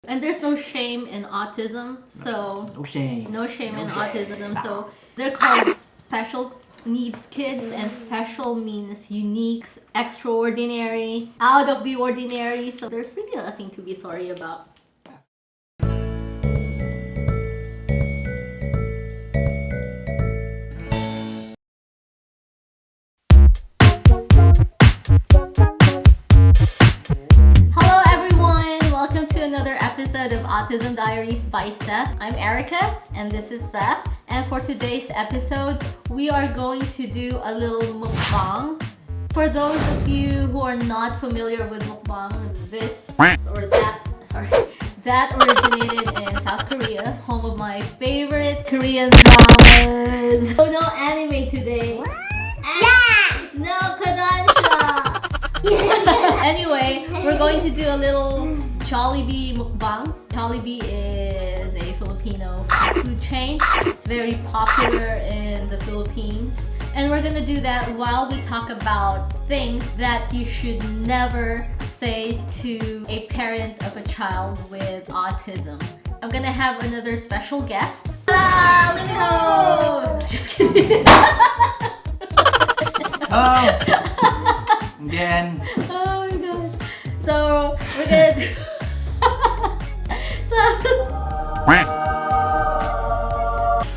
And there's no shame in autism, so no shame. No shame in autism. So they're called special needs kids, and special means unique, extraordinary, out of the ordinary. So there's really nothing to be sorry about. Hello everyone! Welcome to another episode of Autism Diaries by Seth. I'm Erica and this is Seth. And for today's episode, we are going to do a little mukbang. For those of you who are not familiar with mukbang, that originated in South Korea, home of my favorite Korean dramas. So no anime today. Yeah! No Kodansha. Anyway, we're going to do a little Jollibee Mukbang. Jollibee is a Filipino fast food chain. It's very popular in the Philippines. And we're gonna do that while we talk about things that you should never say to a parent of a child with autism. I'm gonna have another special guest. Ah, let me go! Just kidding. Again. Oh my gosh. So we're gonna do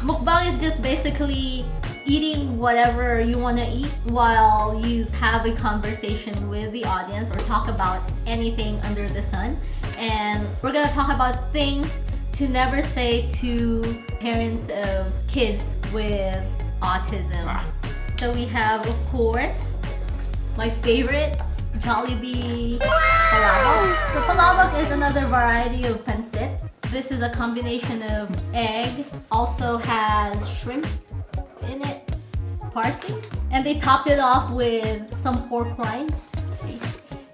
mukbang is just basically eating whatever you want to eat while you have a conversation with the audience or talk about anything under the sun. And we're gonna talk about things to never say to parents of kids with autism. So we have, of course, my favorite, Jollibee palabok. So palabok is another variety of pancit. This is a combination of egg, also has shrimp in it, parsley, and they topped it off with some pork rinds.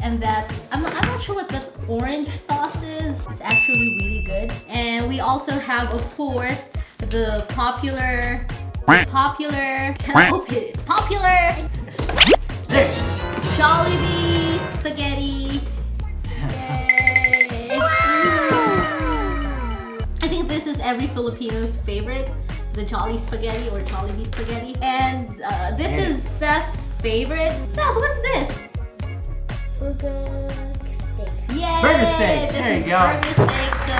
And that, I'm not sure what the orange sauce is. It's actually really good. And we also have, of course, the popular Jollibee spaghetti. Yay! I think this is every Filipino's favorite, the Jolly spaghetti or Jollibee spaghetti. And this is Seth's favorite. Seth, what's this? Burger steak. Yay! Burger steak. This There is you go. burger steak. So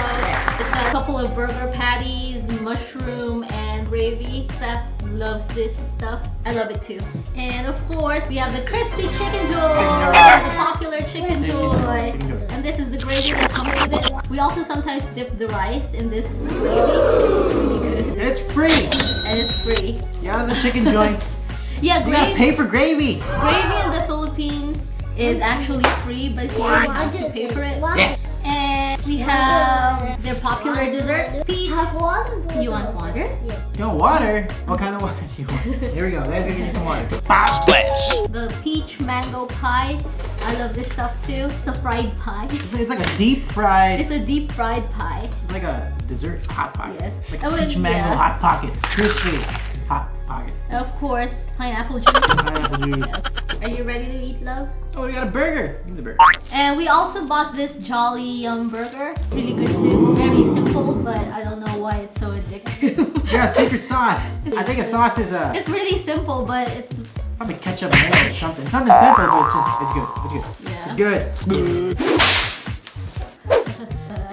it's got a couple of burger patties, mushroom, and gravy. Seth loves this stuff. I love it too. And of course, we have the crispy chicken joy, the popular chicken joy. And this is the gravy that comes with it. We also sometimes dip the rice in this gravy because it's really good. And it's free. And it's free. Yeah, the chicken joints. Yeah, You gotta pay for gravy. Gravy in the Philippines is actually free, but here you have to pay for it. Yeah. And we have their popular dessert, peach. Have water? You want water? You want water? What kind of water do you want? Here we go. Let's get you some water. Splash. The peach mango pie. I love this stuff too. It's a fried pie. It's like a deep fried. It's a deep fried pie. It's like a dessert hot pocket. Yes. Like And a with- peach mango yeah. hot pocket. Crispy hot pocket. Of course, pineapple juice. Pineapple juice. Are you ready to eat, love? Oh, we got a burger. Give me the burger. And we also bought this Jolly Yum burger. Really good too. Very simple, but I don't know why it's so addictive. Yeah, secret sauce. I think a sauce is a It's really simple, but it's probably ketchup mayo or something. Something simple, but it's good. It's yeah. good. It's good.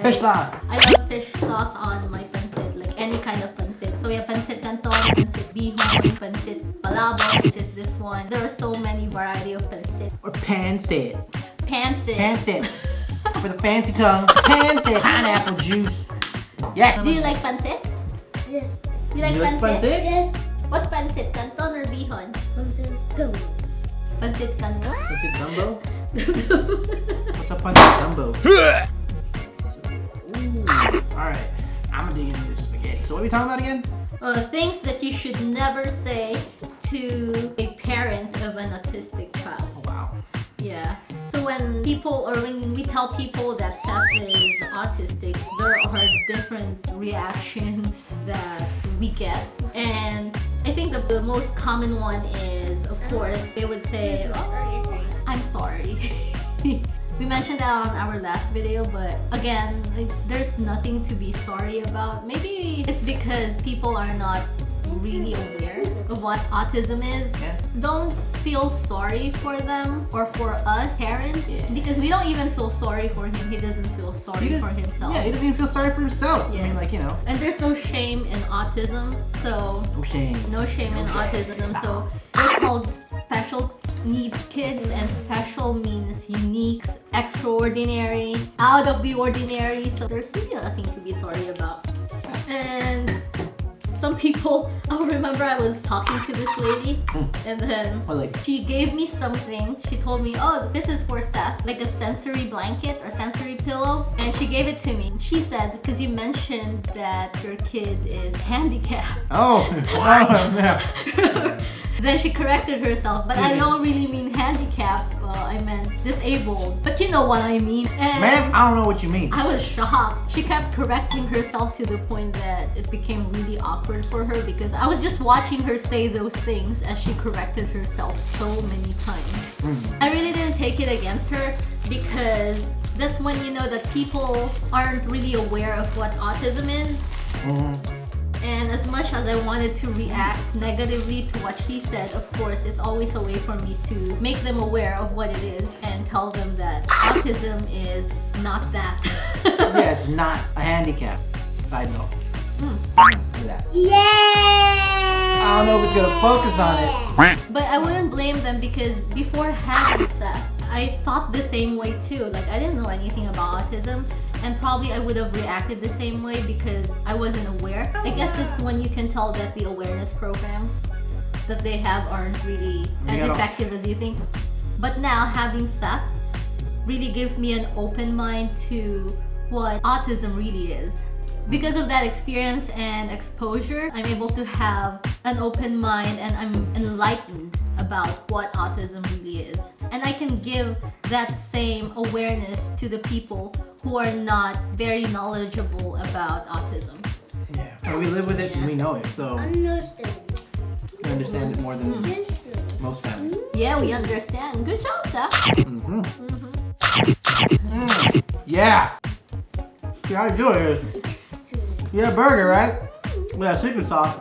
Fish sauce. I love fish sauce on my pancit, like any kind of pancit. So we have pancit canton, pancit bihon, pancit palabok, which is this one. There are so many variety of pancit. Or pancit. Pancit. Pancit. With a fancy tongue. Pancit. Pineapple juice. Yes. Do you like pancit? Yes. You like You like pancit? pancit? Yes. What pancit? Canton or bihon? Go. Pancit canton. Pancit Dumbo? What's up, pancit Dumbo? Ooh. Alright. I'm gonna dig into this spaghetti. So what are we talking about again? Things that you should never say to a parent of an autistic child. Oh, wow. Yeah. So when we tell people that Seth is autistic, there are different reactions that we get. And I think the most common one is, of course, they would say, "Oh, I'm sorry." We mentioned that on our last video, but again, like, there's nothing to be sorry about. Maybe it's because people are not really aware of what autism is. Yeah. Don't feel sorry for them or for us parents, Yeah. because we don't even feel sorry for him. He doesn't feel sorry for himself. Yeah, he doesn't even feel sorry for himself. Yes. I mean, like, you know. And there's no shame in autism, so No shame. no shame in autism. So they're called special needs kids, and special means unique, extraordinary, out of the ordinary. So there's really nothing to be sorry about. And some people, I remember I was talking to this lady, and then What lady? she gave me something. She told me, oh, this is for Seth, like a sensory blanket or sensory pillow. And she gave it to me. She said, because you mentioned that your kid is handicapped. Oh, yeah. Then she corrected herself, but I don't really mean handicapped. I meant disabled. But you know what I mean. And Ma'am, I don't know what you mean. I was shocked. She kept correcting herself to the point that it became really awkward for her, because I was just watching her say those things as she corrected herself so many times. I really didn't take it against her, because that's when you know that people aren't really aware of what autism is. And as much as I wanted to react negatively to what she said, of course, it's always a way for me to make them aware of what it is and tell them that autism is not that. Yeah, it's not a handicap. Side note. Look at that. Yay! I don't know if it's gonna focus on it. But I wouldn't blame them, because before having Seth, I thought the same way too. Like, I didn't know anything about autism, and probably I would have reacted the same way because I wasn't aware. I guess that's when you can tell that the awareness programs that they have aren't really as effective as you think. But now having Seth really gives me an open mind to what autism really is. Because of that experience and exposure, I'm able to have an open mind, and I'm enlightened about what autism really is. And I can give that same awareness to the people who are not very knowledgeable about autism. Yeah. So we live with it and we know it. So Understand. we understand it more than most families. Yeah, we understand. Good job, Seth. Yeah. See how you do it is, you get a burger, right? With that chicken sauce.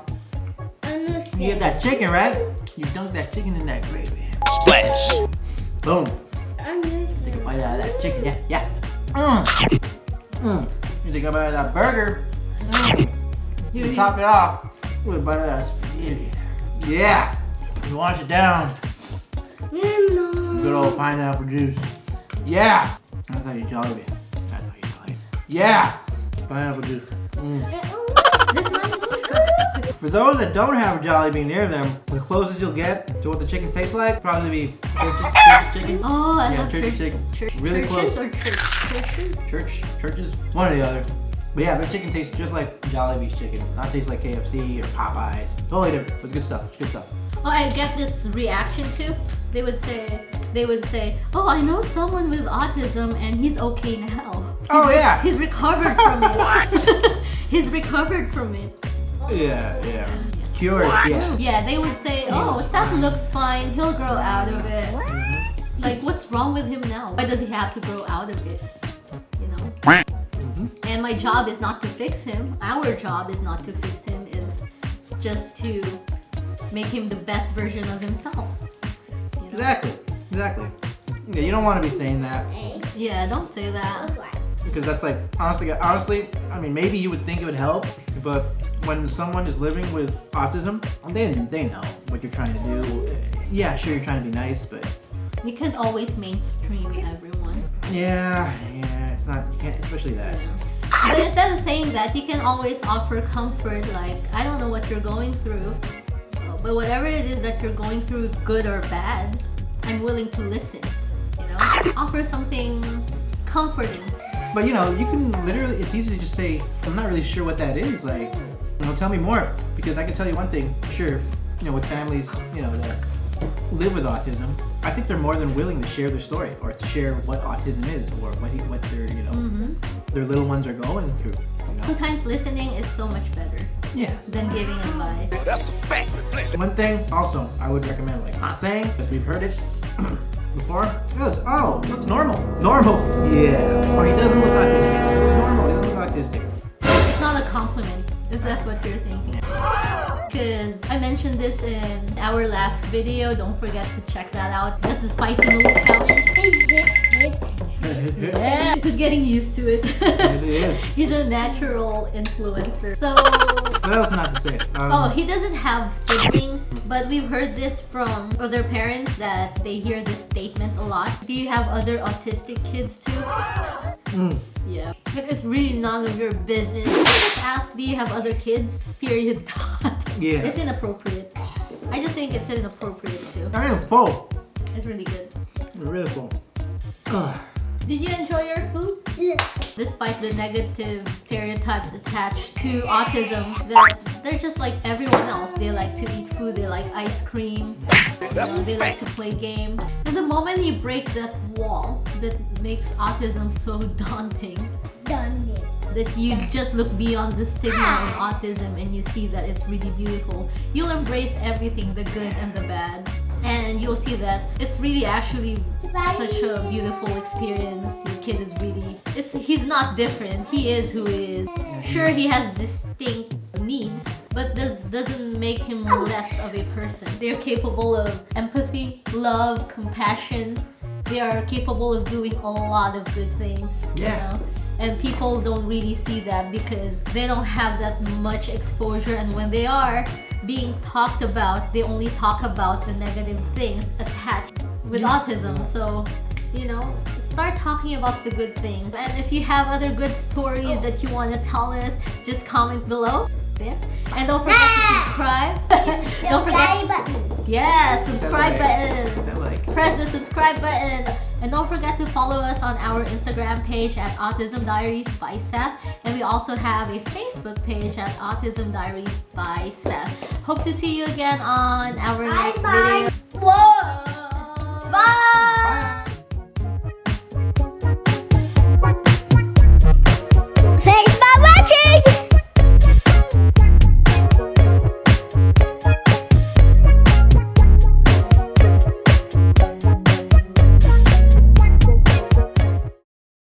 Understand. You get that chicken, right? You dunk that chicken in that gravy. Splash. Boom. Understand. Take a bite out of that chicken. Yeah, yeah. You take a bite of that burger. You top it off with a bite of that spaghetti. Yeah. You wash it down. Good old pineapple juice. Yeah. That's how you Jollibee. That's how you Jollibee. Yeah. Pineapple juice. This one is For those that don't have a Jollibee near them, the closest you'll get to what the chicken tastes like probably be church's chicken. Oh, I Yeah, love church's chicken. Really churches close. or churches? Churches, one or the other. But yeah, their chicken tastes just like Jollibee's chicken. Not taste like KFC or Popeyes. Totally different. It's good stuff. It's good stuff. Oh, I get this reaction too. They would say, oh, I know someone with autism and he's okay now. He's recovered from it. He's recovered from it. Yeah. Cured, yeah. Yeah, they would say, oh, Seth looks fine. He'll grow out of it. Like, what's wrong with him now? Why does he have to grow out of it? You know? And my job is not to fix him. Our job is not to fix him. Is just to make him the best version of himself. You know? Exactly. Yeah, you don't want to be saying that Yeah, don't say that. because that's like honestly, I mean, maybe you would think it would help, but when someone is living with autism, they know what you're trying to do. Yeah, sure, you're trying to be nice, but You can't always mainstream everyone. yeah, it's not. You can't, especially that. But instead of saying that, you can always offer comfort, like, I don't know what you're going through, but whatever it is that you're going through, good or bad, I'm willing to listen. You know, offer something comforting. But you know, you can literally, it's easy to just say, I'm not really sure what that is. Like, you know, tell me more. Because I can tell you one thing, sure, you know, with families, you know, that live with autism, I think they're more than willing to share their story or to share what autism is or what their, you know, their little ones are going through. You know? Sometimes listening is so much better Yeah. than giving advice. That's a fact. One thing also I would recommend, like, not saying, because we've heard it, Before? It was, oh, looks normal. Normal. Yeah. Or he doesn't look autistic. He looks normal. He doesn't look autistic. It's not a compliment, if that's what you're thinking. Because I mentioned this in our last video. Don't forget to check that out. That's the spicy noodle challenge. Yeah, he's getting used to it. He's a natural influencer. So, What else not to say? oh, he doesn't have siblings, but we've heard this from other parents that they hear this statement a lot. Do you have other autistic kids too? Yeah. Like, it's really none of your business. Just ask, do you have other kids? Period. Yeah. It's inappropriate. I just think it's inappropriate too. I am full. It's really good. I'm really full. Ugh. Did you enjoy your food? Yes. Despite the negative stereotypes attached to autism, that they're just like everyone else. They like to eat food, they like ice cream, they like to play games. And the moment you break that wall that makes autism so daunting, Done it. that you just look beyond the stigma of autism and you see that it's really beautiful, you'll embrace everything, the good and the bad. And you'll see that it's really actually such a beautiful experience. Your kid is really, he's not different. He is who he is. Sure, he has distinct needs, but that doesn't make him less of a person. They're capable of empathy, love, compassion. They are capable of doing a lot of good things. Yeah. You know? And people don't really see that because they don't have that much exposure, and when they are being talked about, they only talk about the negative things attached with autism. So, you know, start talking about the good things. And if you have other good stories that you want to tell us, just comment below. There. And don't forget to subscribe. Don't forget. Yeah, subscribe button. That like. Press the subscribe button. And don't forget to follow us on our Instagram page at Autism Diaries by Seth. And we also have a Facebook page at Autism Diaries by Seth. Hope to see you again on our next video. Whoa. Bye!